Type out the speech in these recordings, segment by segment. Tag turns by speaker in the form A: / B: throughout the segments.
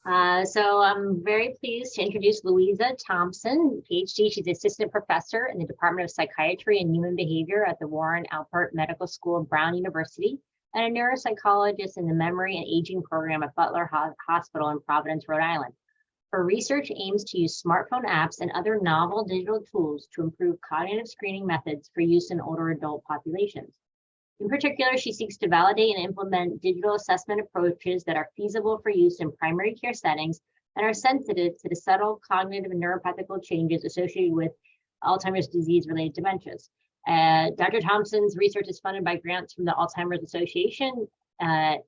A: So I'm very pleased to introduce Louisa Thompson, PhD. She's assistant professor in the Department of Psychiatry and Human Behavior at the Warren Alpert Medical School of Brown University, and a neuropsychologist in the Memory and Aging Program at Butler Hospital in Providence, Rhode Island. Her research aims to use smartphone apps and other novel digital tools to improve cognitive screening methods for use in older adult populations. In particular, she seeks to validate and implement digital assessment approaches that are feasible for use in primary care settings and are sensitive to the subtle cognitive and neuropathological changes associated with Alzheimer's disease-related dementias. Dr. Thompson's research is funded by grants from the Alzheimer's Association,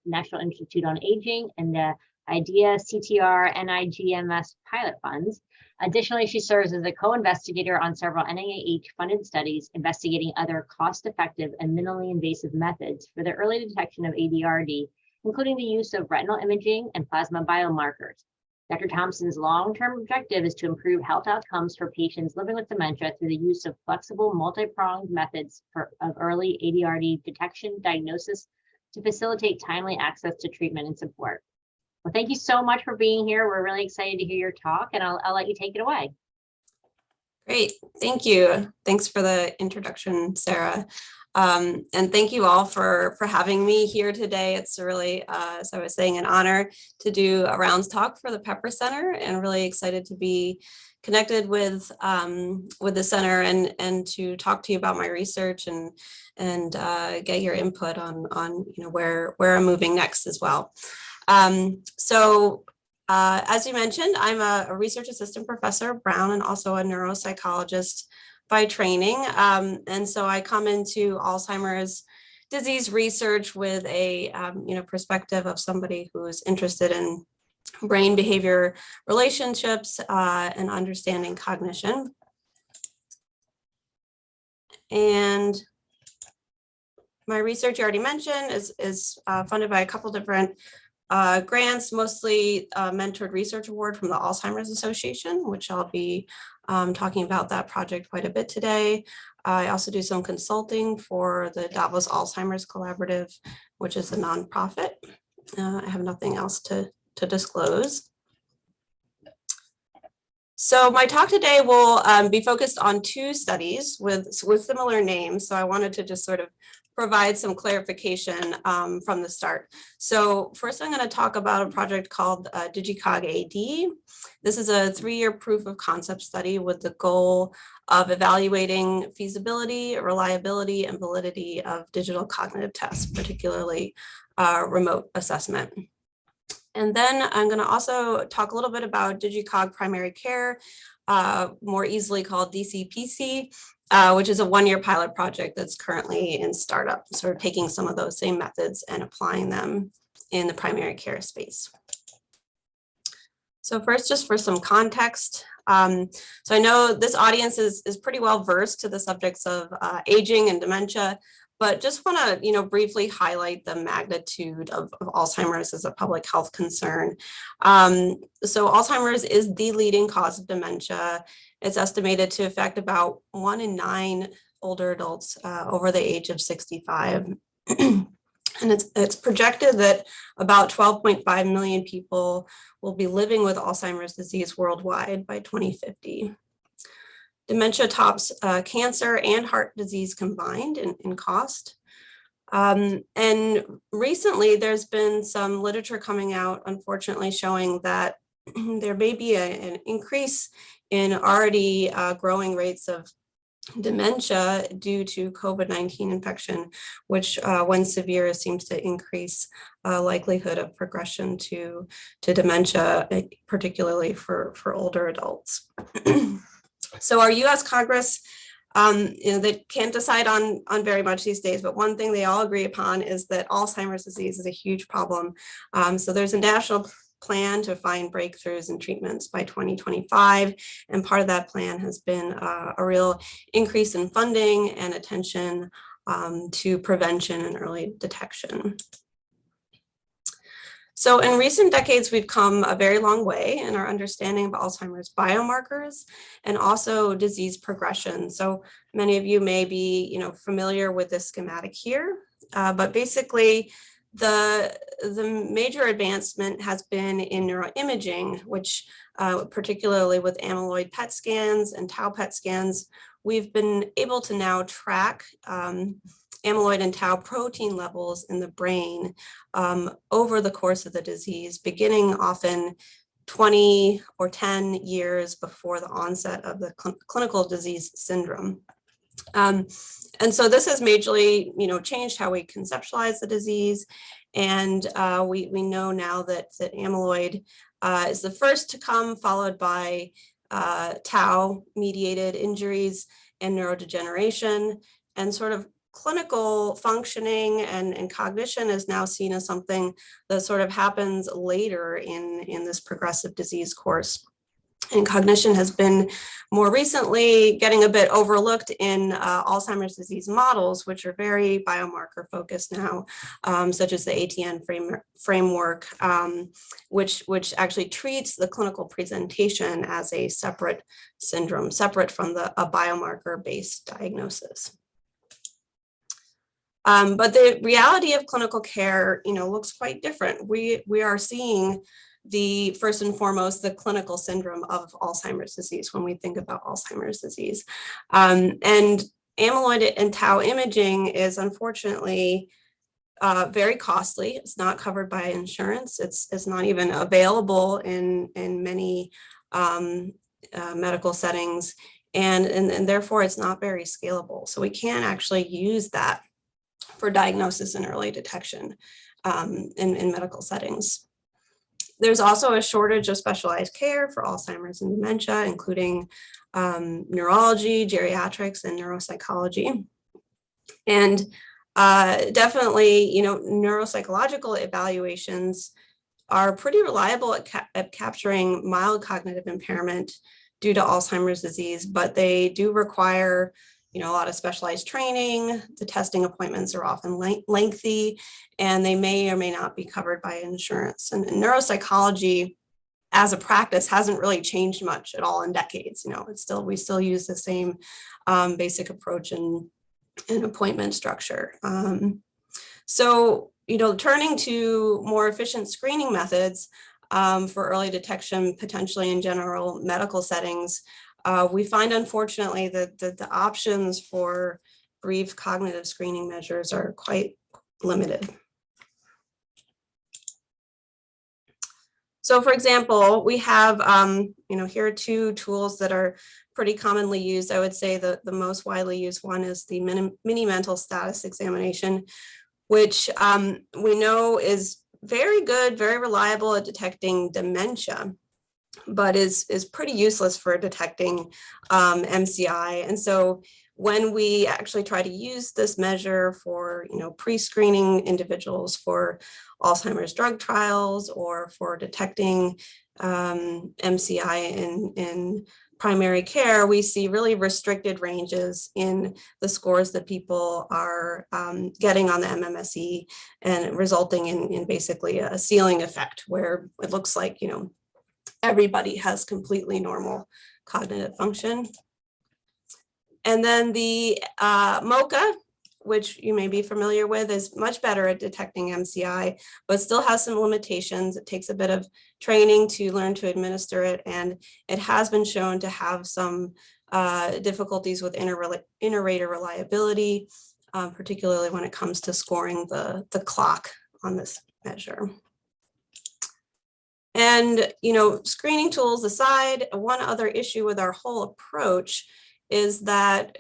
A: National Institute on Aging, and the IDEA-CTR NIGMS pilot funds. Additionally, she serves as a co-investigator on several NIH-funded studies investigating other cost-effective and minimally invasive methods for the early detection of ADRD, including the use of retinal imaging and plasma biomarkers. Dr. Thompson's long-term objective is to improve health outcomes for patients living with dementia through the use of flexible, multi-pronged methods of early ADRD detection, diagnosis, to facilitate timely access to treatment and support. Well, thank you so much for being here. We're really excited to hear your talk, and I'll let you take it away.
B: Great, thank you. Thanks for the introduction, Sarah. And thank you all for having me here today. It's really, as I was saying, an honor to do a rounds talk for the Pepper Center, and really excited to be connected with the center and to talk to you about my research and get your input on where I'm moving next as well. As you mentioned, I'm a research assistant professor at Brown and also a neuropsychologist by training. And so I come into Alzheimer's disease research with a perspective of somebody who is interested in brain behavior relationships and understanding cognition. And my research, you already mentioned, is funded by a couple different grants, mostly a mentored research award from the Alzheimer's Association, which I'll be talking about that project quite a bit today. I also do some consulting for the Davos Alzheimer's Collaborative, which is a nonprofit. I have nothing else to disclose. So my talk today will be focused on two studies with similar names. So I wanted to just sort of provide some clarification from the start. So first I'm going to talk about a project called DigiCog-AD. This is a 3-year proof of concept study with the goal of evaluating feasibility, reliability, and validity of digital cognitive tests, particularly remote assessment. And then I'm going to also talk a little bit about DigiCog Primary Care, more easily called DCPC, which is a 1-year pilot project that's currently in startup, sort of taking some of those same methods and applying them in the primary care space. So first, just for some context, so I know this audience is pretty well versed to the subjects of aging and dementia, but just want to, briefly highlight the magnitude of Alzheimer's as a public health concern. So Alzheimer's is the leading cause of dementia. It's estimated to affect about 1 in 9 older adults over the age of 65. And it's projected that about 12.5 million people will be living with Alzheimer's disease worldwide by 2050. Dementia tops cancer and heart disease combined in cost. And recently there's been some literature coming out, unfortunately, showing that there may be an increase in already growing rates of dementia due to COVID-19 infection, which when severe seems to increase likelihood of progression to dementia, particularly for older adults. So our US Congress, they can't decide on very much these days, but one thing they all agree upon is that Alzheimer's disease is a huge problem. So there's a national plan to find breakthroughs in treatments by 2025. And part of that plan has been a real increase in funding and attention to prevention and early detection. So in recent decades, we've come a very long way in our understanding of Alzheimer's biomarkers and also disease progression. So many of you may be familiar with this schematic here, but basically The major advancement has been in neuroimaging, which particularly with amyloid PET scans and tau PET scans, we've been able to now track amyloid and tau protein levels in the brain over the course of the disease, beginning often 20 or 10 years before the onset of the clinical disease syndrome. And so this has majorly, changed how we conceptualize the disease. And we know now that amyloid is the first to come, followed by tau-mediated injuries and neurodegeneration, and sort of clinical functioning and cognition is now seen as something that sort of happens later in this progressive disease course. And cognition has been more recently getting a bit overlooked in Alzheimer's disease models, which are very biomarker focused now, such as the ATN framework, which actually treats the clinical presentation as a separate syndrome, separate from a biomarker-based diagnosis. But the reality of clinical care, looks quite different. We are seeing first and foremost, the clinical syndrome of Alzheimer's disease when we think about Alzheimer's disease. And amyloid and tau imaging is unfortunately very costly. It's not covered by insurance. It's not even available in many medical settings, and therefore it's not very scalable. So we can't actually use that for diagnosis and early detection in medical settings. There's also a shortage of specialized care for Alzheimer's and dementia, including neurology, geriatrics, and neuropsychology. And definitely, neuropsychological evaluations are pretty reliable at capturing mild cognitive impairment due to Alzheimer's disease, but they do require a lot of specialized training. The testing appointments are often lengthy, and they may or may not be covered by insurance. And neuropsychology as a practice hasn't really changed much at all in decades. We still use the same basic approach and appointment structure. So, turning to more efficient screening methods for early detection, potentially in general medical settings, we find, unfortunately, that the options for brief cognitive screening measures are quite limited. So, for example, we have, here are two tools that are pretty commonly used. I would say the most widely used one is the mini mental status examination, which we know is very good, very reliable at detecting dementia, but is pretty useless for detecting MCI. And so when we actually try to use this measure for, pre-screening individuals for Alzheimer's drug trials or for detecting MCI in primary care, we see really restricted ranges in the scores that people are getting on the MMSE, and resulting in basically a ceiling effect where it looks like, everybody has completely normal cognitive function. And then the MoCA, which you may be familiar with, is much better at detecting MCI, but still has some limitations. It takes a bit of training to learn to administer it, and it has been shown to have some difficulties with inter-rater reliability, particularly when it comes to scoring the clock on this measure. And, screening tools aside, one other issue with our whole approach is that,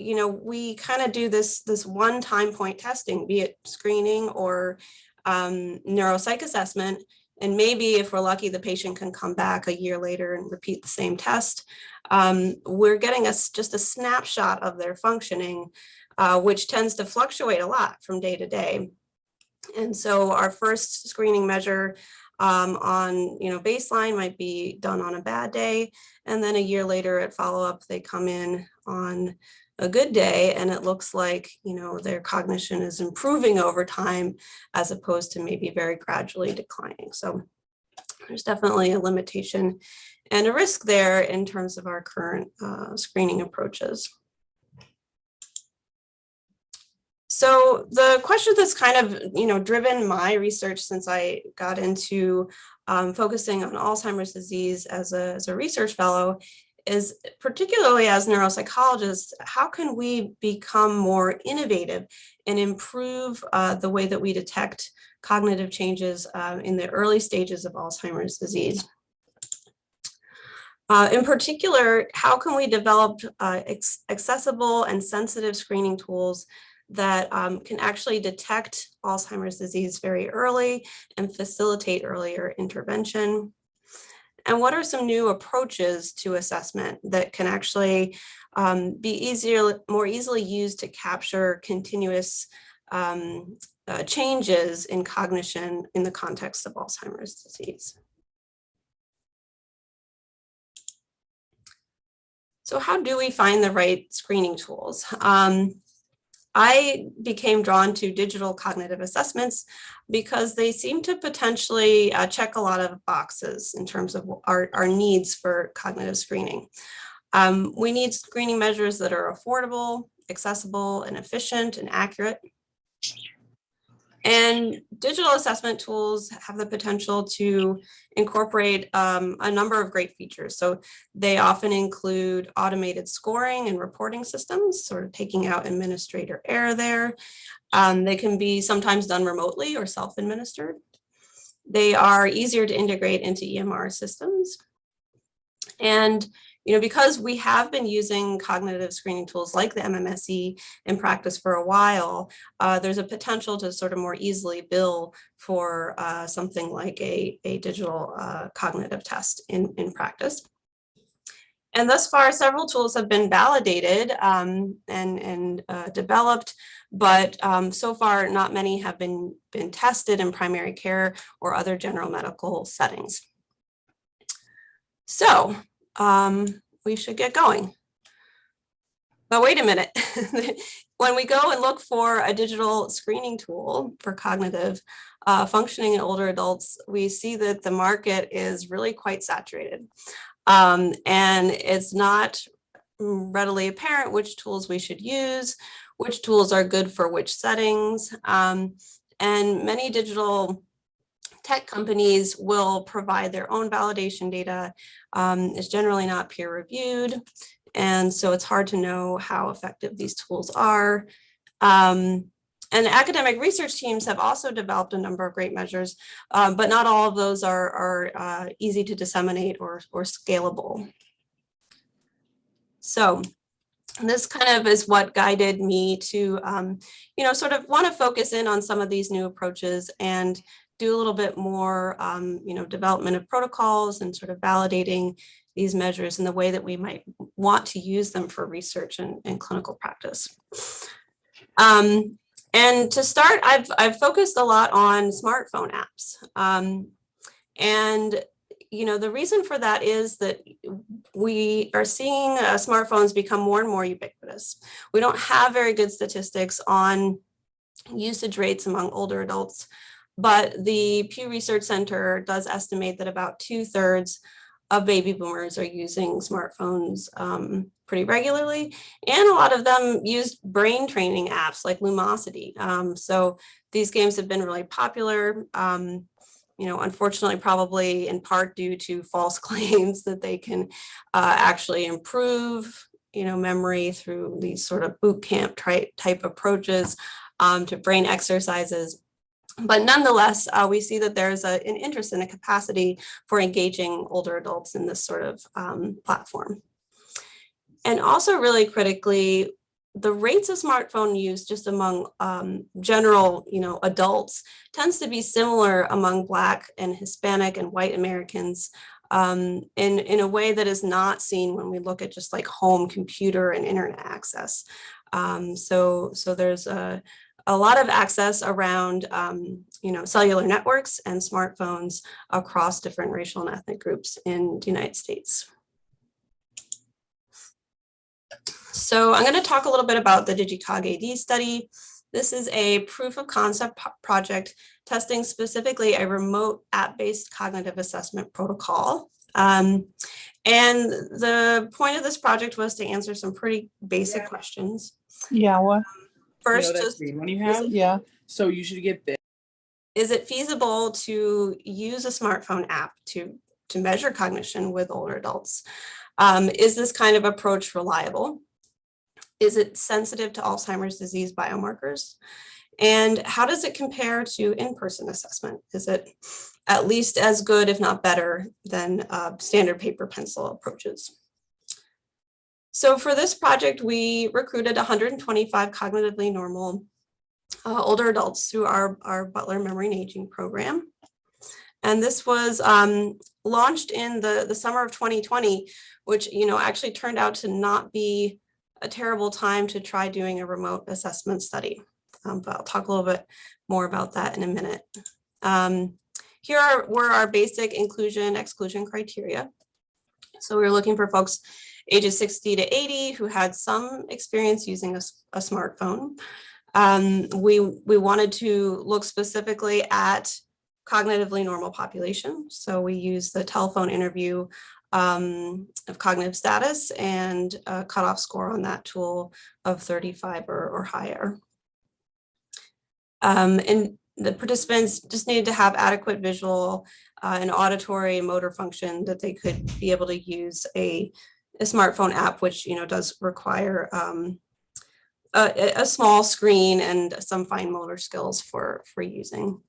B: we kind of do this one time point testing, be it screening or neuropsych assessment. And maybe if we're lucky, the patient can come back a year later and repeat the same test. We're getting just a snapshot of their functioning, which tends to fluctuate a lot from day to day. And so our first screening measure on baseline might be done on a bad day, and then a year later at follow-up they come in on a good day, and it looks like their cognition is improving over time as opposed to maybe very gradually declining. So there's definitely a limitation and a risk there in terms of our current screening approaches. So the question that's kind of, driven my research since I got into focusing on Alzheimer's disease as a research fellow is, particularly as neuropsychologists, how can we become more innovative and improve the way that we detect cognitive changes in the early stages of Alzheimer's disease? In particular, how can we develop accessible and sensitive screening tools that can actually detect Alzheimer's disease very early and facilitate earlier intervention? And what are some new approaches to assessment that can actually be more easily used to capture continuous changes in cognition in the context of Alzheimer's disease? So how do we find the right screening tools? I became drawn to digital cognitive assessments because they seem to potentially check a lot of boxes in terms of our needs for cognitive screening. We need screening measures that are affordable, accessible, and efficient and accurate. And digital assessment tools have the potential to incorporate a number of great features. So they often include automated scoring and reporting systems, sort of taking out administrator error there. They can be sometimes done remotely or self-administered. They are easier to integrate into EMR systems. And because we have been using cognitive screening tools like the MMSE in practice for a while, there's a potential to sort of more easily bill for something like a digital cognitive test in practice. And thus far, several tools have been validated and developed, but so far, not many have been tested in primary care or other general medical settings. So, we should get going. But wait a minute. When we go and look for a digital screening tool for cognitive functioning in older adults, we see that the market is really quite saturated. And it's not readily apparent which tools we should use, which tools are good for which settings. And many digital tech companies will provide their own validation data. It's generally not peer reviewed. And so it's hard to know how effective these tools are. And academic research teams have also developed a number of great measures, but not all of those are easy to disseminate or scalable. So this kind of is what guided me to, sort of want to focus in on some of these new approaches and do a little bit more, development of protocols and sort of validating these measures in the way that we might want to use them for research and clinical practice. And to start, I've focused a lot on smartphone apps. The reason for that is that we are seeing smartphones become more and more ubiquitous. We don't have very good statistics on usage rates among older adults, but the Pew Research Center does estimate that about 2/3 of baby boomers are using smartphones pretty regularly. And a lot of them use brain training apps like Lumosity. So these games have been really popular, unfortunately, probably in part due to false claims that they can actually improve, memory through these sort of boot camp type approaches to brain exercises. But nonetheless, we see that there's an interest and a capacity for engaging older adults in this sort of platform. And also really critically, the rates of smartphone use just among general, adults tends to be similar among Black and Hispanic and white Americans in a way that is not seen when we look at just like home computer and internet access. So there's a lot of access around, cellular networks and smartphones across different racial and ethnic groups in the United States. So I'm going to talk a little bit about the DigiCog-AD study. This is a proof of concept project testing specifically a remote app-based cognitive assessment protocol. And the point of this project was to answer some pretty basic questions.
C: Yeah, what?
B: First,
C: that
B: just
C: green one you have? Yeah. So you should get this.
B: is it feasible to use a smartphone app to measure cognition with older adults? Is this kind of approach reliable? Is it sensitive to Alzheimer's disease biomarkers? And how does it compare to in-person assessment? Is it at least as good, if not better, than standard paper pencil approaches? So for this project, we recruited 125 cognitively normal older adults through our Butler Memory and Aging program. And this was launched in the summer of 2020, which actually turned out to not be a terrible time to try doing a remote assessment study. But I'll talk a little bit more about that in a minute. Here were our basic inclusion exclusion criteria. So we were looking for folks ages 60 to 80 who had some experience using a smartphone. We wanted to look specifically at cognitively normal population. So we used the telephone interview of cognitive status and a cutoff score on that tool of 35 or higher. And the participants just needed to have adequate visual and auditory and motor function that they could be able to use a smartphone app, which does require a small screen and some fine motor skills for using.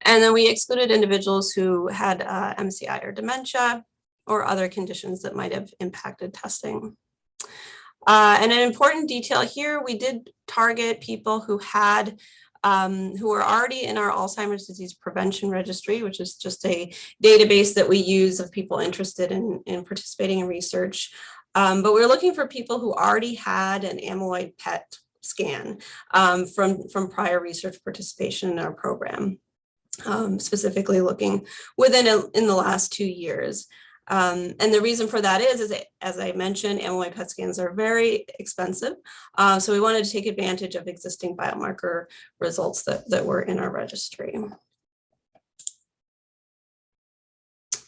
B: And then we excluded individuals who had MCI or dementia or other conditions that might have impacted testing. And an important detail here, we did target people who had who were already in our Alzheimer's disease prevention registry, which is just a database that we use of people interested in participating in research. But we're looking for people who already had an amyloid PET scan from prior research participation in our program, specifically looking in the last 2 years. And the reason for that is as I mentioned, amyloid PET scans are very expensive. So we wanted to take advantage of existing biomarker results that were in our registry.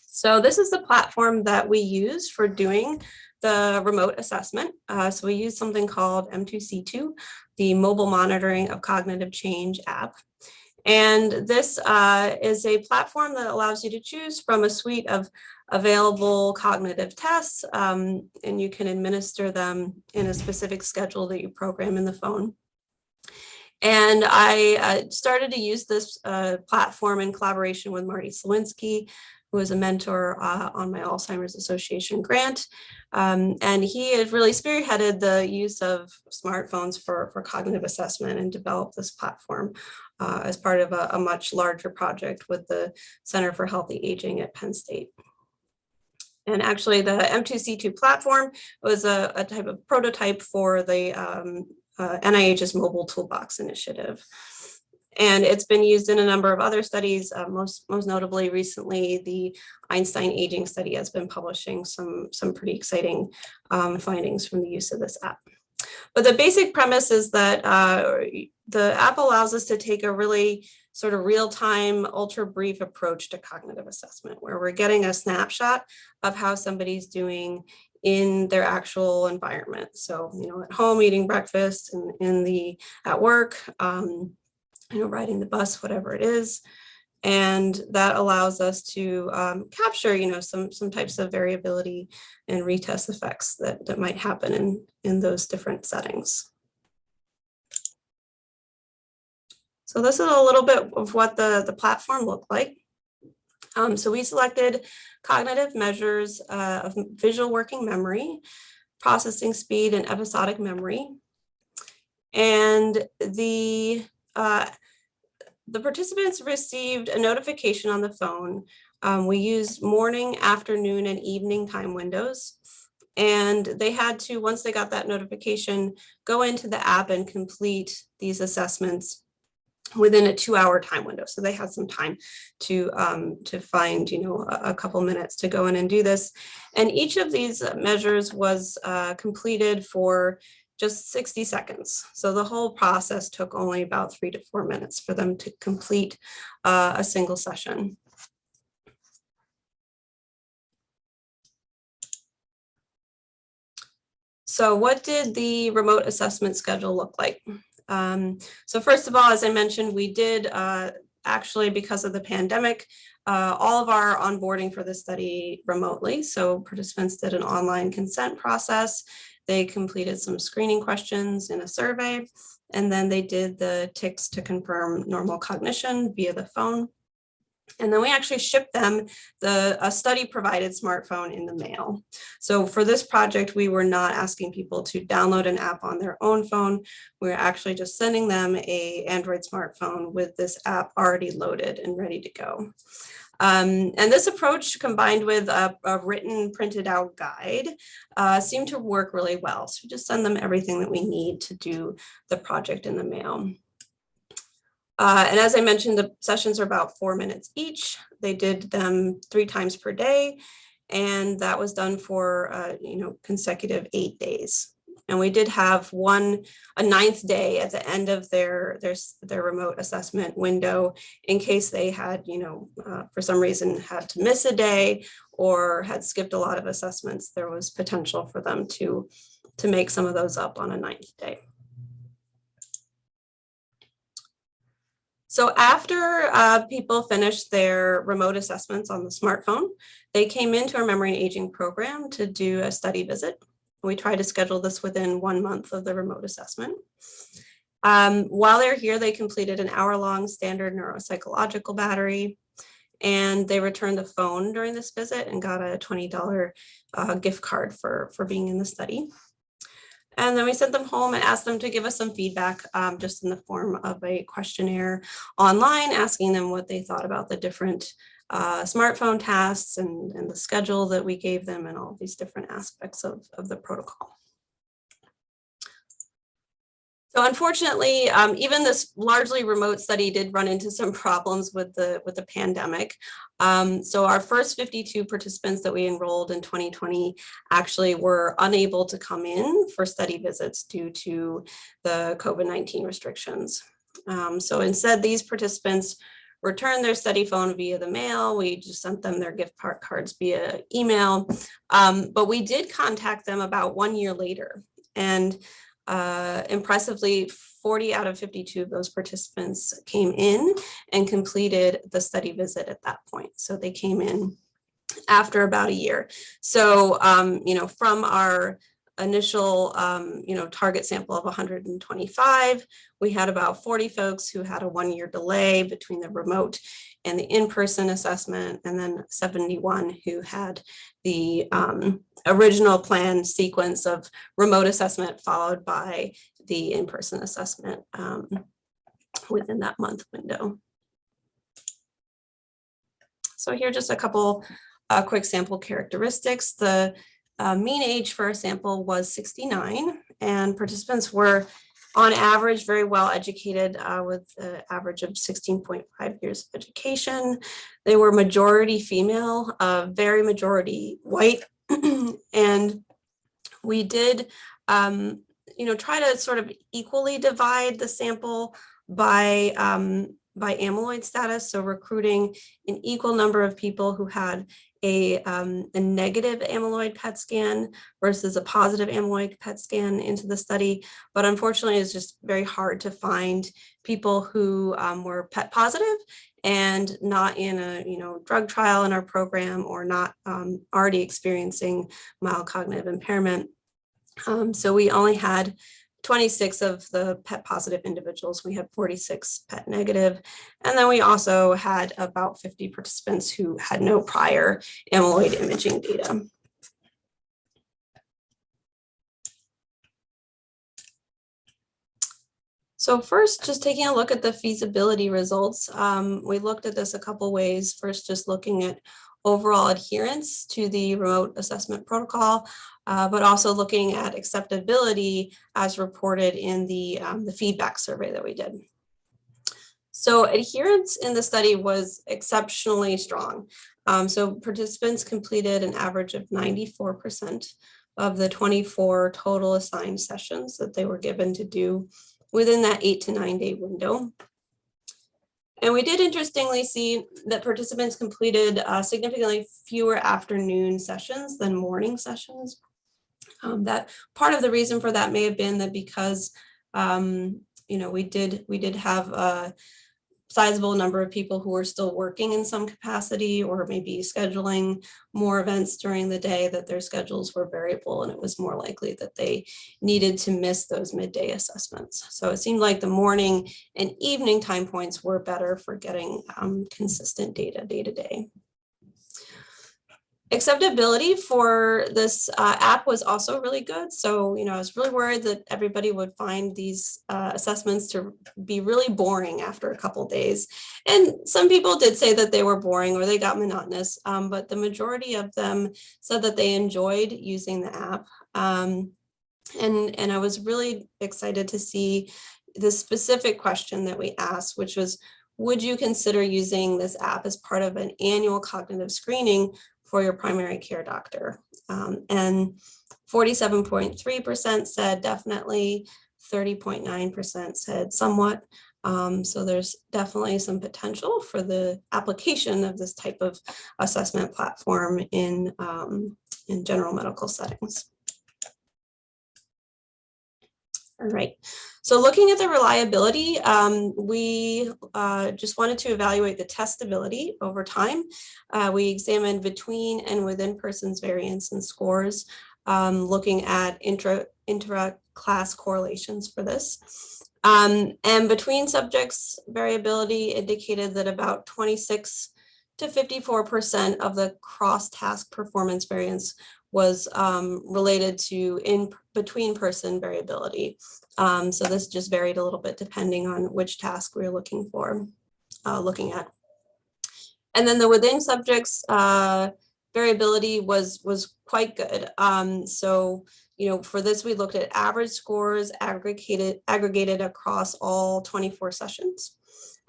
B: So this is the platform that we use for doing the remote assessment. So we use something called M2C2, the Mobile Monitoring of Cognitive Change app. And this is a platform that allows you to choose from a suite of available cognitive tests, and you can administer them in a specific schedule that you program in the phone. And I started to use this platform in collaboration with Marty Slawinski, who was a mentor on my Alzheimer's Association grant. And he had really spearheaded the use of smartphones for cognitive assessment and developed this platform as part of a much larger project with the Center for Healthy Aging at Penn State. And actually the M2C2 platform was a type of prototype for the NIH's Mobile Toolbox initiative. And it's been used in a number of other studies, most notably recently, the Einstein aging study has been publishing some pretty exciting findings from the use of this app. But the basic premise is that the app allows us to take a really sort of real-time, ultra-brief approach to cognitive assessment, where we're getting a snapshot of how somebody's doing in their actual environment. So, at home, eating breakfast, and at work, riding the bus, whatever it is. And that allows us to capture, some types of variability and retest effects that might happen in those different settings. So this is a little bit of what the platform looked like. So we selected cognitive measures of visual working memory, processing speed, and episodic memory. And the participants received a notification on the phone. We used morning, afternoon, and evening time windows. And they had to, once they got that notification, go into the app and complete these assessments within a 2-hour time window. So they had some time to find, a couple minutes to go in and do this. And each of these measures was completed for just 60 seconds. So the whole process took only about 3 to 4 minutes for them to complete a single session. So what did the remote assessment schedule look like? So first of all, as I mentioned, we did actually, because of the pandemic, all of our onboarding for the study remotely. So participants did an online consent process. They completed some screening questions in a survey, and then they did the ticks to confirm normal cognition via the phone. And then we actually shipped them a study provided smartphone in the mail. So for this project, we were not asking people to download an app on their own phone. We were actually just sending them an Android smartphone with this app already loaded and ready to go. And this approach, combined with a written printed out guide, seemed to work really well. So we just send them everything that we need to do the project in the mail. And as I mentioned, the sessions are about 4 minutes each. They did them 3 times per day, and that was done for consecutive 8 days. And we did have a 9th day at the end of their remote assessment window in case they had, for some reason had to miss a day or had skipped a lot of assessments. There was potential for them to make some of those up on a 9th day. So after people finished their remote assessments on the smartphone, they came into our memory and aging program to do a study visit. We tried to schedule this within 1 month of the remote assessment. While they're here, they completed an hour-long standard neuropsychological battery, and they returned the phone during this visit and got a $20 gift card for being in the study. And then we sent them home and asked them to give us some feedback just in the form of a questionnaire online, asking them what they thought about the different smartphone tasks and the schedule that we gave them and all these different aspects of the protocol. So unfortunately, even this largely remote study did run into some problems with the pandemic. So our first 52 participants that we enrolled in 2020 actually were unable to come in for study visits due to the COVID-19 restrictions. So instead, these participants returned their study phone via the mail. We just sent them their gift cards via email. But we did contact them about 1 year later. And impressively, 40 out of 52 of those participants came in and completed the study visit at that point. So they came in after about a year. So, from our initial, target sample of 125, we had about 40 folks who had a 1 year delay between the remote and the in-person assessment, and then 71 who had the original plan sequence of remote assessment followed by the in-person assessment within that month window. So here are just a couple quick sample characteristics. The mean age for a sample was 69, and participants were on average very well educated with an average of 16.5 years of education. They were majority female, very majority white, and we did try to sort of equally divide the sample by amyloid status, so recruiting an equal number of people who had a negative amyloid PET scan versus a positive amyloid PET scan into the study. But unfortunately, it's just very hard to find people who were PET positive and not in a drug trial in our program or not already experiencing mild cognitive impairment. So we only had 26 of the PET positive individuals. We had 46 PET negative. And then we also had about 50 participants who had no prior amyloid imaging data. So first, just taking a look at the feasibility results, we looked at this a couple ways. First, just looking at overall adherence to the remote assessment protocol, but also looking at acceptability as reported in the feedback survey that we did. So adherence in the study was exceptionally strong. So participants completed an average of 94% of the 24 total assigned sessions that they were given to do within that 8 to 9 day window. And we did interestingly see that participants completed significantly fewer afternoon sessions than morning sessions. That part of the reason for that may have been that because we did have a sizable number of people who were still working in some capacity, or maybe scheduling more events during the day, that their schedules were variable, and it was more likely that they needed to miss those midday assessments. So it seemed like the morning and evening time points were better for getting consistent data day to day. Acceptability for this app was also really good. So, I was really worried that everybody would find these assessments to be really boring after a couple days. And some people did say that they were boring or they got monotonous, but the majority of them said that they enjoyed using the app. And I was really excited to see the specific question that we asked, which was, would you consider using this app as part of an annual cognitive screening for your primary care doctor? And 47.3% said definitely, 30.9% said somewhat. So there's definitely some potential for the application of this type of assessment platform in general medical settings. All right, so looking at the reliability, we just wanted to evaluate the testability over time. We examined between and within persons variance and scores, looking at intra-class correlations for this. And between subjects, variability indicated that about 26 to 54% of the cross-task performance variance was related to between person variability. So this just varied a little bit depending on which task we were looking at. And then the within subjects variability was quite good. So, for this, we looked at average scores aggregated across all 24 sessions.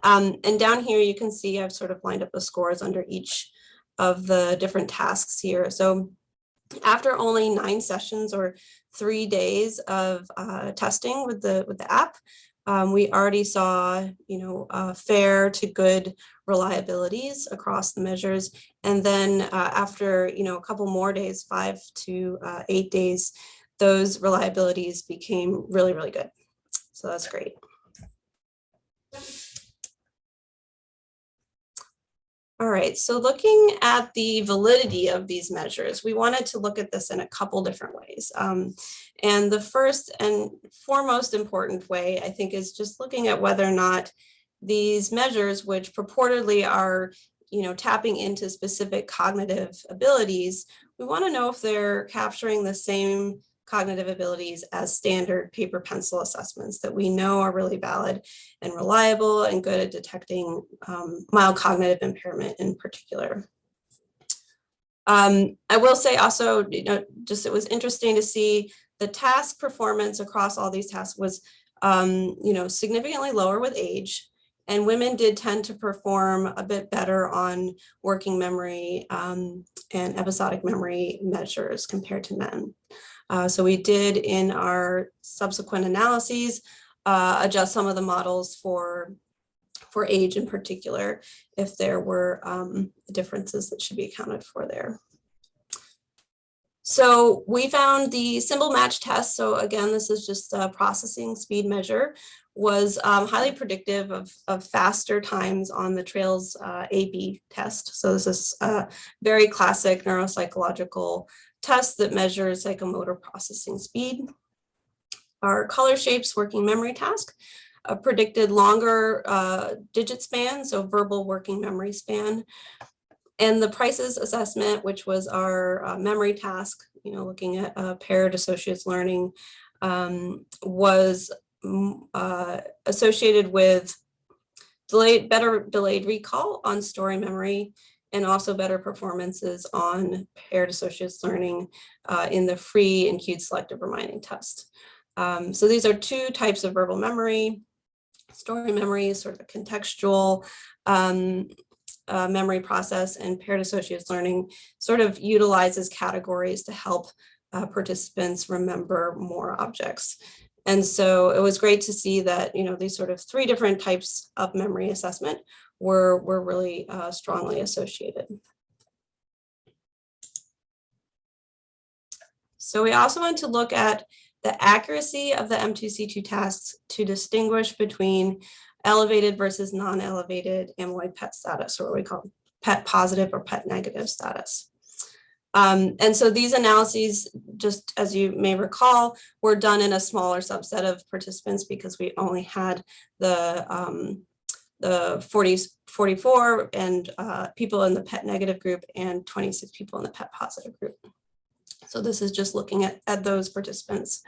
B: And down here, you can see I've sort of lined up the scores under each of the different tasks here. So after only 9 sessions or 3 days of testing with the app, we already saw, fair to good reliabilities across the measures. And then after, a couple more days, 5 to 8 days, those reliabilities became really, really good. So that's great. All right, so looking at the validity of these measures, we wanted to look at this in a couple different ways. And the first and foremost important way, I think, is just looking at whether or not these measures, which purportedly are, tapping into specific cognitive abilities, we want to know if they're capturing the same cognitive abilities as standard paper pencil assessments that we know are really valid and reliable and good at detecting mild cognitive impairment in particular. I will say also, just it was interesting to see the task performance across all these tasks was, significantly lower with age. And women did tend to perform a bit better on working memory and episodic memory measures compared to men. So we did, in our subsequent analyses, adjust some of the models for age in particular, if there were differences that should be accounted for there. So we found the symbol match test. So again, this is just a processing speed measure, was highly predictive of faster times on the TRAILS A/B test. So this is a very classic neuropsychological test that measures psychomotor processing speed. Our color shapes working memory task predicted longer digit span, so verbal working memory span. And the prices assessment, which was our memory task, looking at paired associates learning, was associated with better delayed recall on story memory, and also better performances on paired associates learning in the free and cued selective reminding test. So these are 2 types of verbal memory. Story memory is sort of a contextual memory process, and paired associates learning sort of utilizes categories to help participants remember more objects. And so it was great to see that, these sort of 3 different types of memory assessment were really strongly associated. So we also want to look at the accuracy of the M2C2 tasks to distinguish between elevated versus non-elevated amyloid PET status, or what we call PET positive or PET negative status. And so these analyses, just as you may recall, were done in a smaller subset of participants because we only had the 44 and people in the PET negative group and 26 people in the PET positive group. So this is just looking at those participants.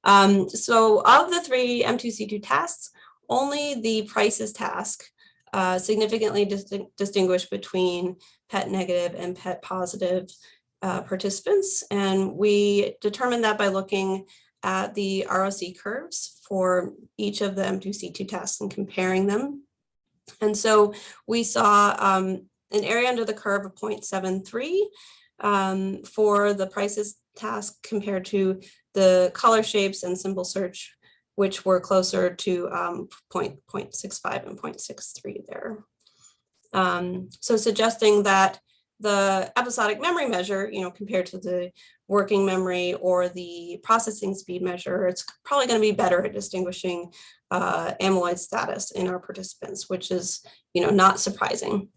B: So of the 3 M2C2 tasks, only the prices task significantly distinguished between PET negative and PET positive participants. And we determined that by looking at the ROC curves for each of the M2C2 tasks and comparing them. And so we saw an area under the curve of 0.73 for the prices task compared to the color shapes and symbol search, which were closer to 0.65 and 0.63 there. So suggesting that the episodic memory measure, compared to the working memory or the processing speed measure, it's probably going to be better at distinguishing amyloid status in our participants, which is, not surprising.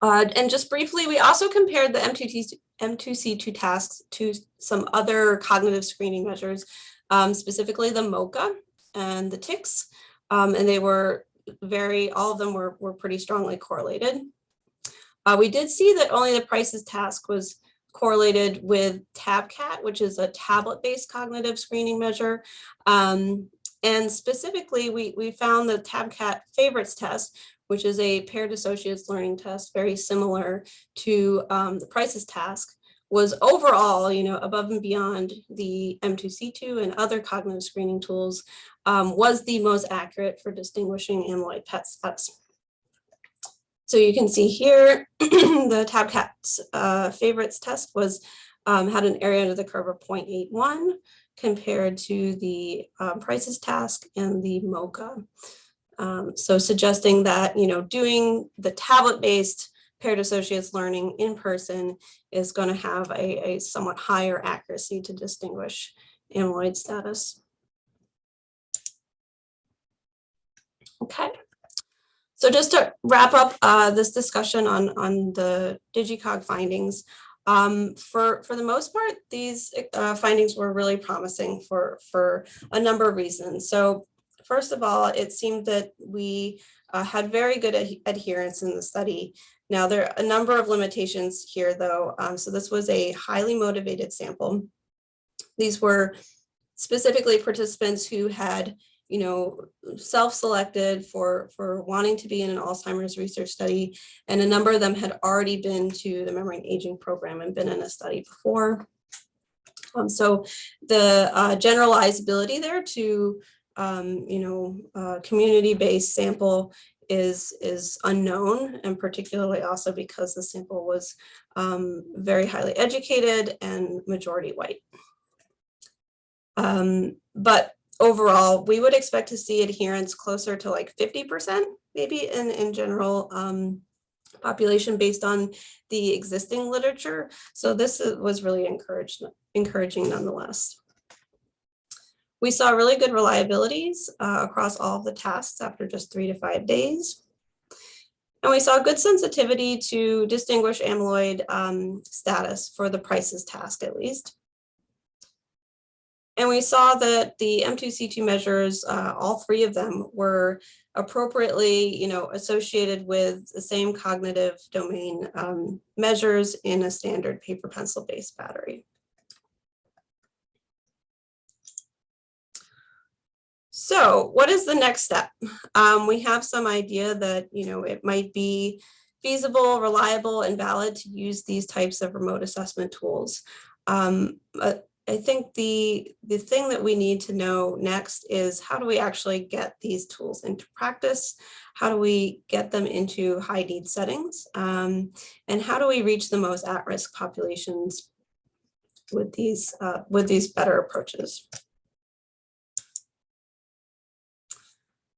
B: And just briefly, we also compared the M2C2 tasks to some other cognitive screening measures, specifically the MoCA and the TICS, and they were all of them were pretty strongly correlated. We did see that only the prices task was correlated with TabCat, which is a tablet-based cognitive screening measure. And specifically, we found the TabCat favorites test, which is a paired associates learning test, very similar to the prices task, was overall, above and beyond the M2C2 and other cognitive screening tools, was the most accurate for distinguishing amyloid PET status. So you can see here, the TabCat's favorites test was had an area under the curve of 0.81 compared to the prices task and the MoCA. So suggesting that, doing the tablet-based paired associates learning in person is going to have a somewhat higher accuracy to distinguish amyloid status. Okay. So just to wrap up this discussion on the DigiCog findings, for the most part, these findings were really promising for a number of reasons. So first of all, it seemed that we had very good adherence in the study. Now, there are a number of limitations here, though. So this was a highly motivated sample. These were specifically participants who had, self-selected for wanting to be in an Alzheimer's research study, and a number of them had already been to the memory and aging program and been in a study before. So the generalizability there to community-based sample is unknown, and particularly also because the sample was very highly educated and majority white. But overall, we would expect to see adherence closer to like 50%, maybe in general population based on the existing literature. So this was really encouraging nonetheless. We saw really good reliabilities across all of the tasks after just 3 to 5 days. And we saw good sensitivity to distinguish amyloid status for the prices task, at least. And we saw that the M2C2 measures, all 3 of them, were appropriately, associated with the same cognitive domain measures in a standard paper pencil based battery. So what is the next step? We have some idea that, it might be feasible, reliable, and valid to use these types of remote assessment tools. But I think the thing that we need to know next is, how do we actually get these tools into practice? How do we get them into high need settings? And how do we reach the most at-risk populations with these better approaches?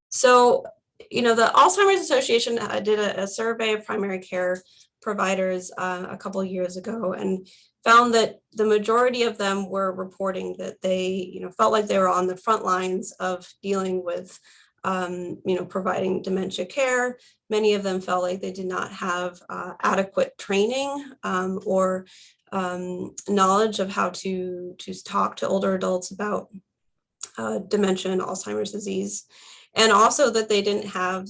B: So, the Alzheimer's Association did a survey of primary care providers a couple of years ago and found that the majority of them were reporting that they, felt like they were on the front lines of dealing with, providing dementia care. Many of them felt like they did not have adequate training or knowledge of how to talk to older adults about dementia and Alzheimer's disease. And also that they didn't have,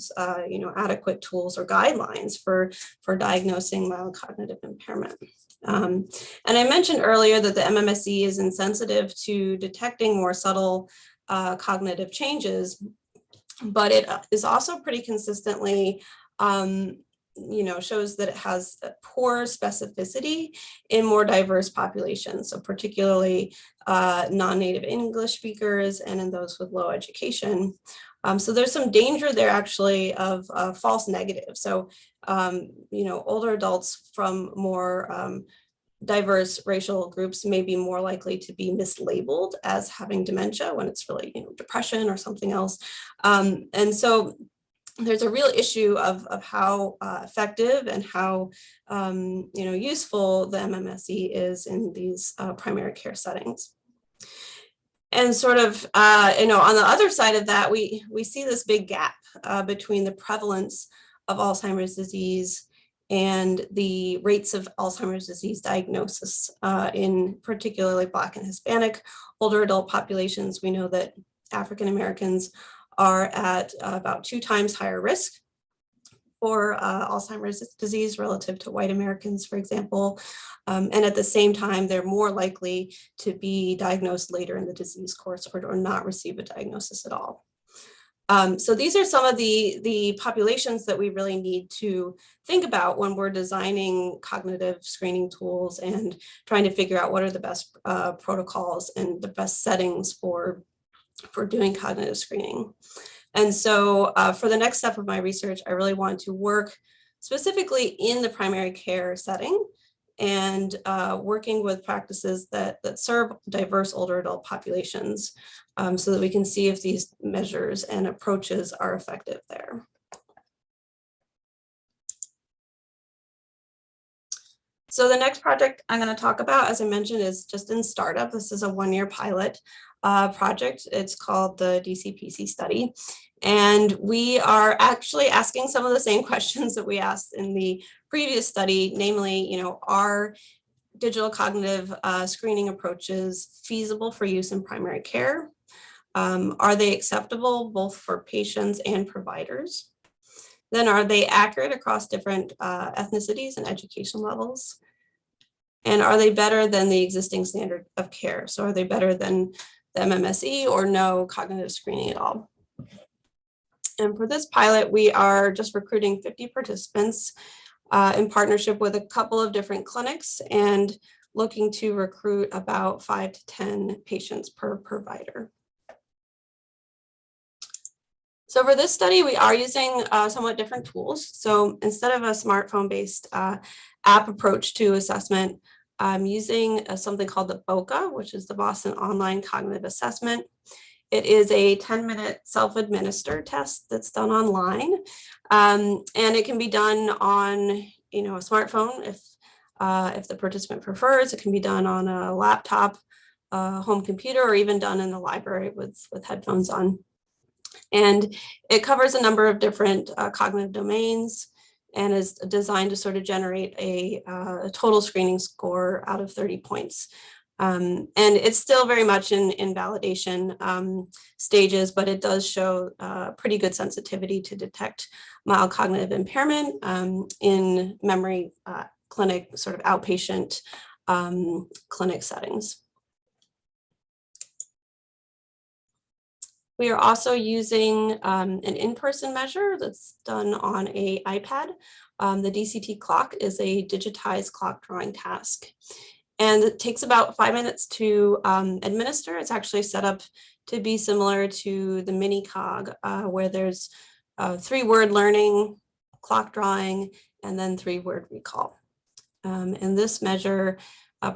B: adequate tools or guidelines for diagnosing mild cognitive impairment. And I mentioned earlier that the MMSE is insensitive to detecting more subtle cognitive changes, but it is also pretty consistently, shows that it has a poor specificity in more diverse populations. So particularly non-native English speakers and in those with low education. So there's some danger there actually of false negatives. So, older adults from more diverse racial groups may be more likely to be mislabeled as having dementia when it's really, depression or something else. And so there's a real issue of how effective and how, useful the MMSE is in these primary care settings. And sort of, on the other side of that, we see this big gap between the prevalence of Alzheimer's disease and the rates of Alzheimer's disease diagnosis in particularly Black and Hispanic older adult populations. We know that African Americans are at about 2 times higher risk for Alzheimer's disease relative to white Americans, for example. And at the same time, they're more likely to be diagnosed later in the disease course or not receive a diagnosis at all. So these are some of the populations that we really need to think about when we're designing cognitive screening tools and trying to figure out what are the best protocols and the best settings for doing cognitive screening. And so for the next step of my research, I really want to work specifically in the primary care setting and working with practices that serve diverse older adult populations so that we can see if these measures and approaches are effective there. So the next project I'm going to talk about, as I mentioned, is just in startup. This is a 1-year pilot project. It's called the DCPC study. And we are actually asking some of the same questions that we asked in the previous study, namely, are digital cognitive screening approaches feasible for use in primary care? Are they acceptable both for patients and providers? Then are they accurate across different ethnicities and education levels? And are they better than the existing standard of care? So are they better than the MMSE or no cognitive screening at all? And for this pilot, we are just recruiting 50 participants in partnership with a couple of different clinics and looking to recruit about 5 to 10 patients per provider. So for this study, we are using somewhat different tools. So instead of a smartphone-based app approach to assessment, I'm using something called the Boca, which is the Boston Online Cognitive Assessment. It is a 10-minute self-administered test that's done online, and it can be done on, a smartphone if the participant prefers. It can be done on a laptop, home computer, or even done in the library with headphones on. And it covers a number of different cognitive domains and is designed to sort of generate a total screening score out of 30 points. And it's still very much in validation stages, but it does show pretty good sensitivity to detect mild cognitive impairment in memory clinic, sort of outpatient clinic settings. We are also using an in-person measure that's done on an iPad. The DCT clock is a digitized clock drawing task. And it takes about 5 minutes to administer. It's actually set up to be similar to the mini cog, where there's 3-word learning, clock drawing, and then 3-word recall. And this measure,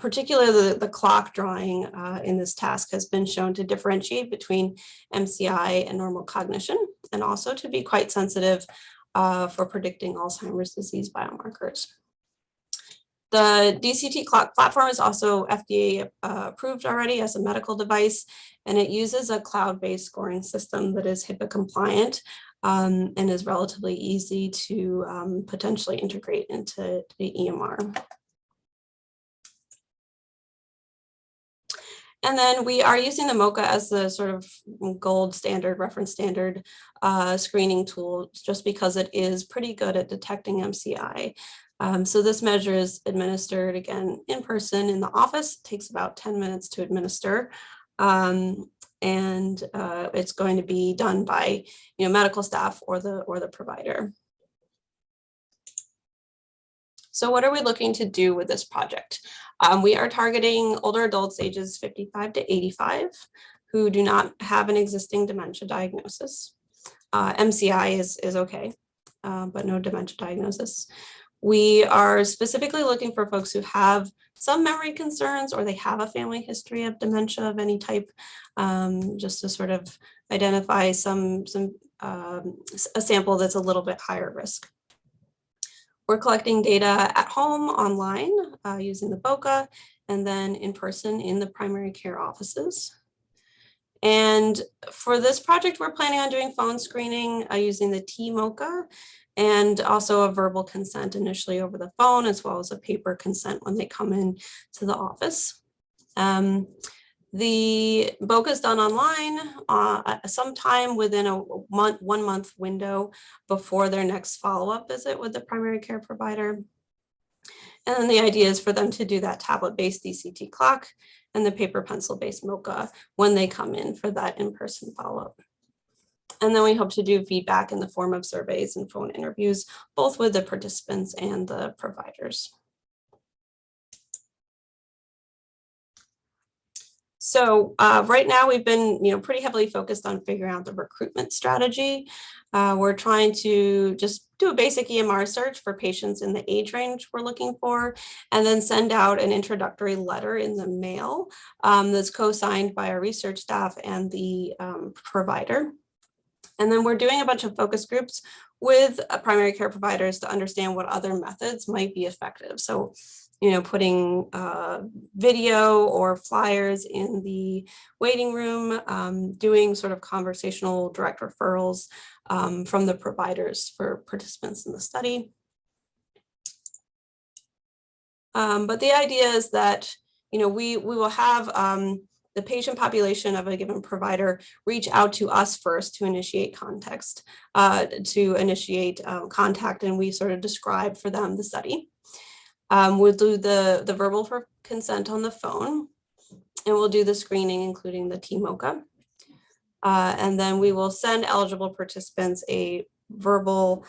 B: particularly the clock drawing in this task, has been shown to differentiate between MCI and normal cognition, and also to be quite sensitive for predicting Alzheimer's disease biomarkers. The DCT clock platform is also FDA approved already as a medical device, and it uses a cloud-based scoring system that is HIPAA compliant and is relatively easy to potentially integrate into the EMR. And then we are using the MoCA as the sort of gold standard, reference standard screening tool, just because it is pretty good at detecting MCI. So this measure is administered again in person in the office. It takes about 10 minutes to administer. And it's going to be done by medical staff or the provider. So what are we looking to do with this project? We are targeting older adults ages 55 to 85 who do not have an existing dementia diagnosis. MCI is okay, but no dementia diagnosis. We are specifically looking for folks who have some memory concerns or they have a family history of dementia of any type, just to sort of identify a sample that's a little bit higher risk. We're collecting data at home, online, using the Boca, and then in person in the primary care offices. And for this project, we're planning on doing phone screening using the T-MoCA and also a verbal consent initially over the phone, as well as a paper consent when they come in to the office. The Boca is done online sometime within a 1 month window before their next follow-up visit with the primary care provider. And then the idea is for them to do that tablet-based DCT clock and the paper pencil-based MoCA when they come in for that in-person follow-up. And then we hope to do feedback in the form of surveys and phone interviews, both with the participants and the providers. So right now we've been, pretty heavily focused on figuring out the recruitment strategy. We're trying to just do a basic EMR search for patients in the age range we're looking for, and then send out an introductory letter in the mail that's co-signed by our research staff and the provider. And then we're doing a bunch of focus groups with primary care providers to understand what other methods might be effective. So putting video or flyers in the waiting room, doing sort of conversational direct referrals from the providers for participants in the study. But the idea is that, we will have the patient population of a given provider reach out to us first to initiate contact, and we sort of describe for them the study. We'll do the verbal consent on the phone, and we'll do the screening, including the T-MoCA. And then we will send eligible participants a verbal,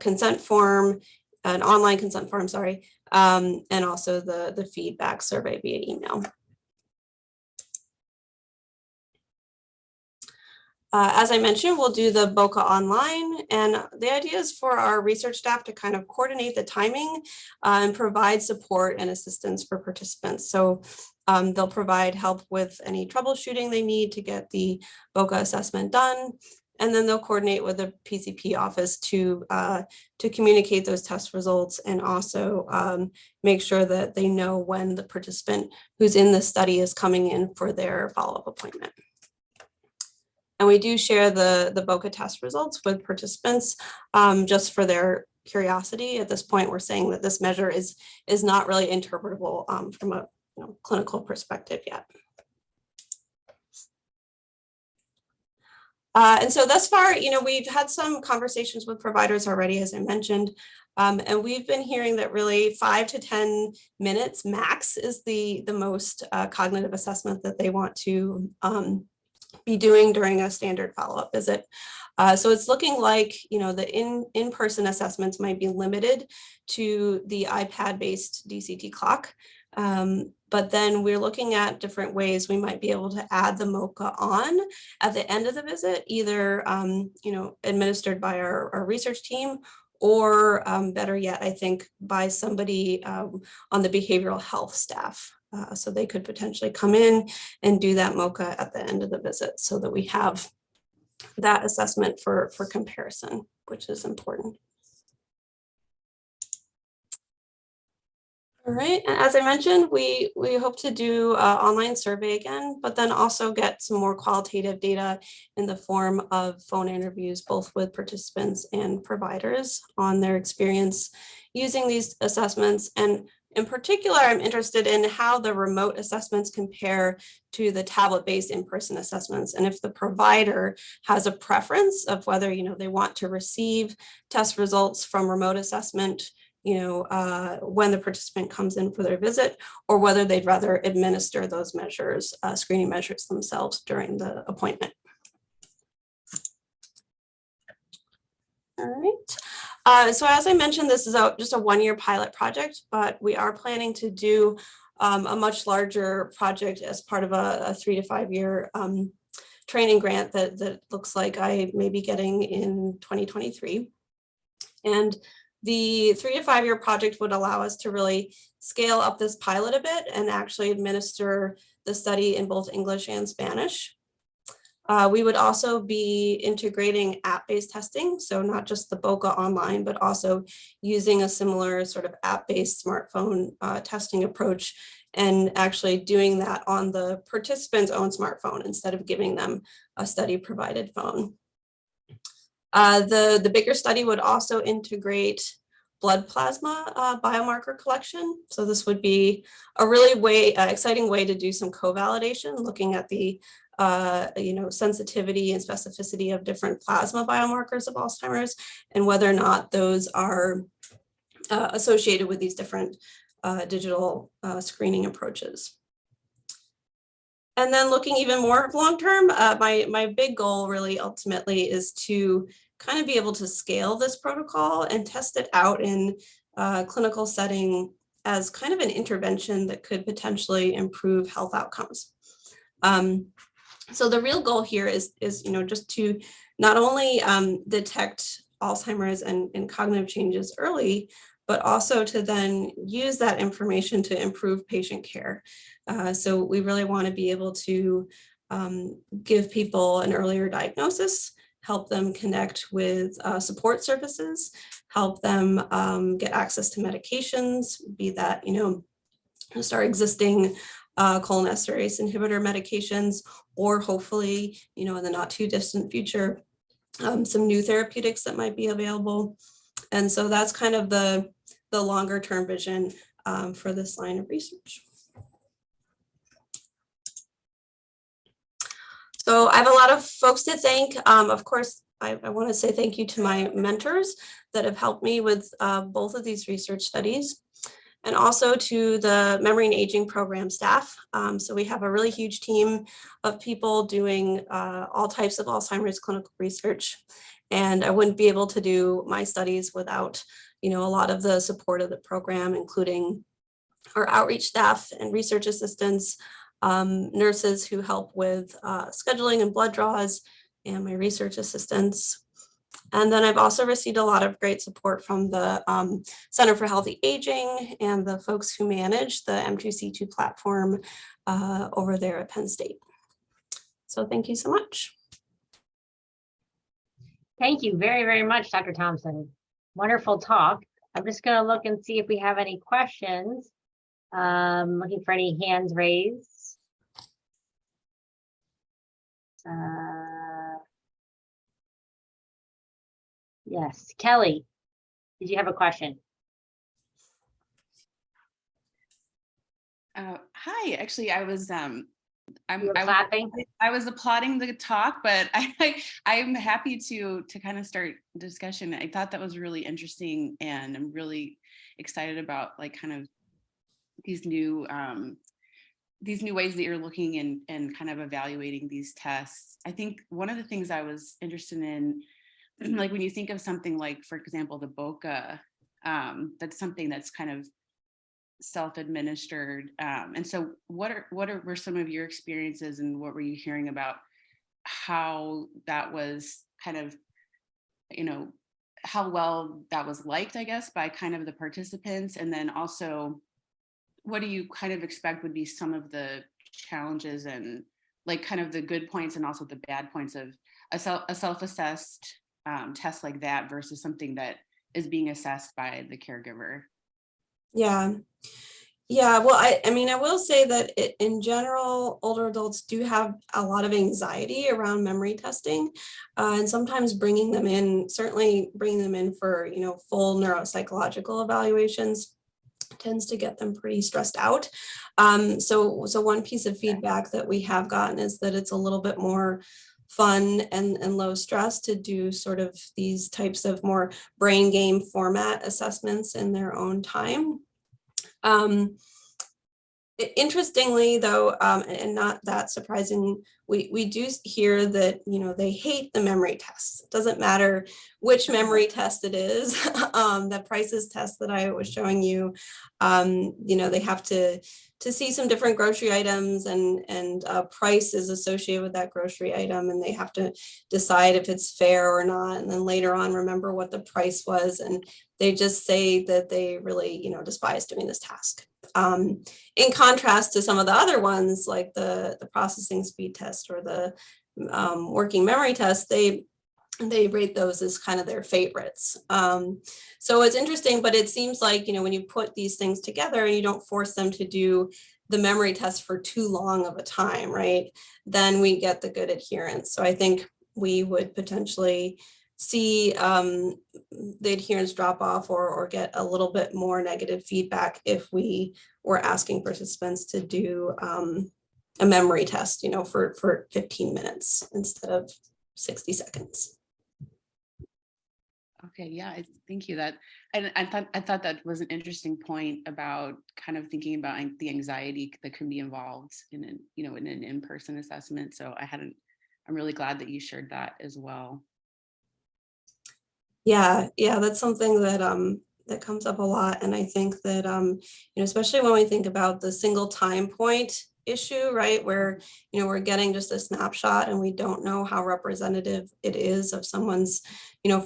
B: consent form, an online consent form, sorry, and also the feedback survey via email. As I mentioned, we'll do the Boca online, and the idea is for our research staff to kind of coordinate the timing and provide support and assistance for participants. So they'll provide help with any troubleshooting they need to get the Boca assessment done, and then they'll coordinate with the PCP office to communicate those test results, and also make sure that they know when the participant who's in the study is coming in for their follow-up appointment. And we do share the Boca test results with participants just for their curiosity. At this point, we're saying that this measure is not really interpretable from a clinical perspective yet. And so thus far, we've had some conversations with providers already, as I mentioned, and we've been hearing that really 5 to 10 minutes max is the most cognitive assessment that they want to be doing during a standard follow-up visit. So it's looking like, the in-person assessments might be limited to the iPad-based DCT clock. But then we're looking at different ways we might be able to add the MoCA on at the end of the visit, either, administered by our research team, or better yet, I think, by somebody on the behavioral health staff. So they could potentially come in and do that MoCA at the end of the visit so that we have that assessment for comparison, which is important. All right, and as I mentioned, we hope to do an online survey again, but then also get some more qualitative data in the form of phone interviews, both with participants and providers on their experience using these assessments. And in particular, I'm interested in how the remote assessments compare to the tablet-based in-person assessments, and if the provider has a preference of whether they want to receive test results from remote assessment when the participant comes in for their visit, or whether they'd rather administer those measures, screening measures themselves during the appointment. All right. So as I mentioned, this is just a one-year pilot project, but we are planning to do a much larger project as part of a 3 to 5 year training grant that looks like I may be getting in 2023. And the 3 to 5 year project would allow us to really scale up this pilot a bit and actually administer the study in both English and Spanish. We would also be integrating app-based testing, so not just the Boca online, but also using a similar sort of app-based smartphone testing approach, and actually doing that on the participant's own smartphone instead of giving them a study-provided phone. The bigger study would also integrate blood plasma biomarker collection. So this would be a really exciting way to do some co-validation, looking at the sensitivity and specificity of different plasma biomarkers of Alzheimer's, and whether or not those are associated with these different digital screening approaches. And then looking even more long-term, my big goal really ultimately is to kind of be able to scale this protocol and test it out in a clinical setting as kind of an intervention that could potentially improve health outcomes. So the real goal here is just to not only detect Alzheimer's and cognitive changes early, but also to then use that information to improve patient care. So we really want to be able to give people an earlier diagnosis, help them connect with support services, help them get access to medications, be that, just our existing cholinesterase inhibitor medications, or hopefully, in the not too distant future, some new therapeutics that might be available. And so that's kind of the longer term vision for this line of research. So I have a lot of folks to thank. Of course, I want to say thank you to my mentors that have helped me with both of these research studies, and also to the Memory and Aging program staff. So we have a really huge team of people doing all types of Alzheimer's clinical research, and I wouldn't be able to do my studies without a lot of the support of the program, including our outreach staff and research assistants, nurses who help with scheduling and blood draws, and my research assistants. And then I've also received a lot of great support from the Center for Healthy Aging and the folks who manage the M2C2 platform over there at Penn State. So thank you so much.
A: Thank you very, very much, Dr. Thompson. Wonderful talk. I'm just going to look and see if we have any questions. Looking for any hands raised. Yes, Kelly, did you have a question?
D: Hi, actually, I was
A: I
D: was applauding the talk, but I'm happy to kind of start discussion. I thought that was really interesting, and I'm really excited about kind of these new ways that you're looking and kind of evaluating these tests. I think one of the things I was interested in, like when you think of something like, for example, the Boca, that's something that's kind of self-administered. And so were some of your experiences, and what were you hearing about how that was kind of, how well that was liked, I guess, by kind of the participants? And then also, what do you kind of expect would be some of the challenges and kind of the good points and also the bad points of a self-assessed test like that versus something that is being assessed by the caregiver?
B: Yeah. Yeah, well, I mean, I will say that in general, older adults do have a lot of anxiety around memory testing, and sometimes bringing them in, certainly bringing them in for, full neuropsychological evaluations tends to get them pretty stressed out. So one piece of feedback that we have gotten is that it's a little bit more fun and low stress to do sort of these types of more brain game format assessments in their own time. Interestingly, though, and not that surprising, we do hear that, they hate the memory tests. It doesn't matter which memory test it is. The prices test that I was showing you, they have to see some different grocery items and price is associated with that grocery item, and they have to decide if it's fair or not. And then later on, remember what the price was. And they just say that they really, despise doing this task. In contrast to some of the other ones, like the processing speed test or the working memory test, they rate those as kind of their favorites. So it's interesting, but it seems like, when you put these things together and you don't force them to do the memory test for too long of a time, right, then we get the good adherence. So I think we would potentially see the adherence drop off or get a little bit more negative feedback if we were asking participants to do a memory test, for 15 minutes instead of 60 seconds.
D: Okay, yeah, thank you. And I thought that was an interesting point about kind of thinking about the anxiety that can be involved in an in-person assessment. So I'm really glad that you shared that as well.
B: Yeah, that's something that that comes up a lot. And I think that especially when we think about the single time point issue, right, where we're getting just a snapshot and we don't know how representative it is of someone's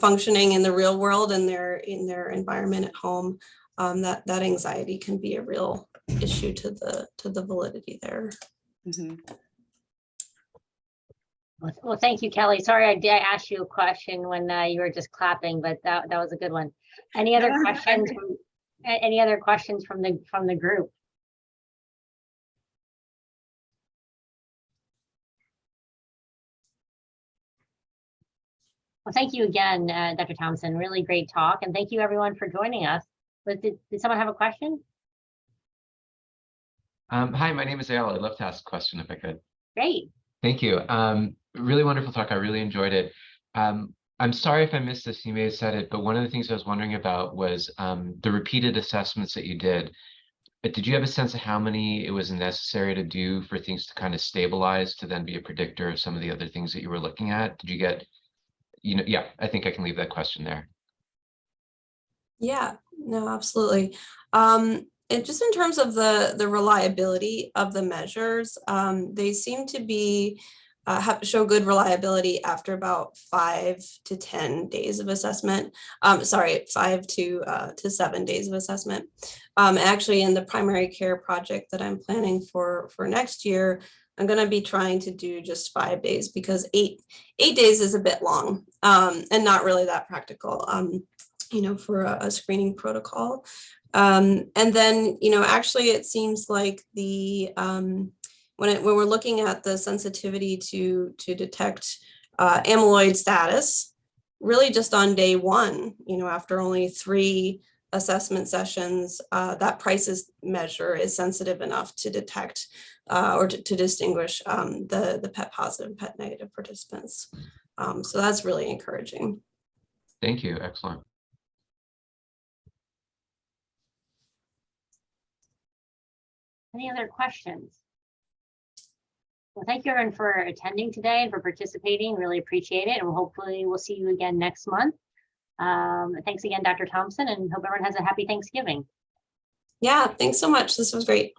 B: functioning in the real world and in their environment at home, that anxiety can be a real issue to the validity there.
D: Mm-hmm.
A: Well, thank you, Kelly. Sorry, I asked you a question when you were just clapping, but that was a good one. Any other questions? Any other questions from the group? Well, thank you again, Dr. Thompson. Really great talk, and thank you everyone for joining us. But did someone have a question?
E: Hi, my name is Al. I'd love to ask a question if I could.
A: Great.
E: Thank you. Really wonderful talk. I really enjoyed it. I'm sorry if I missed this. You may have said it, but one of the things I was wondering about was the repeated assessments that you did. But did you have a sense of how many it was necessary to do for things to kind of stabilize to then be a predictor of some of the other things that you were looking at? Did you get, yeah, I think I can leave that question there.
B: Yeah, no, absolutely. And just in terms of the reliability of the measures, they seem to be show good reliability after about 5 to 10 days of assessment. 5 to 7 days of assessment. Actually, in the primary care project that I'm planning for next year, I'm going to be trying to do just 5 days because 8 days is a bit long and not really that practical. For a screening protocol. And then, actually it seems like when we're looking at the sensitivity to detect amyloid status, really just on day 1, after only 3 assessment sessions, that prices measure is sensitive enough to detect or to distinguish the PET positive and PET negative participants. So that's really encouraging.
E: Thank you. Excellent.
A: Any other questions? Well, thank you everyone for attending today and for participating. Really appreciate it. And hopefully we'll see you again next month. Thanks again, Dr. Thompson, and hope everyone has a happy Thanksgiving.
B: Yeah, thanks so much. This was great.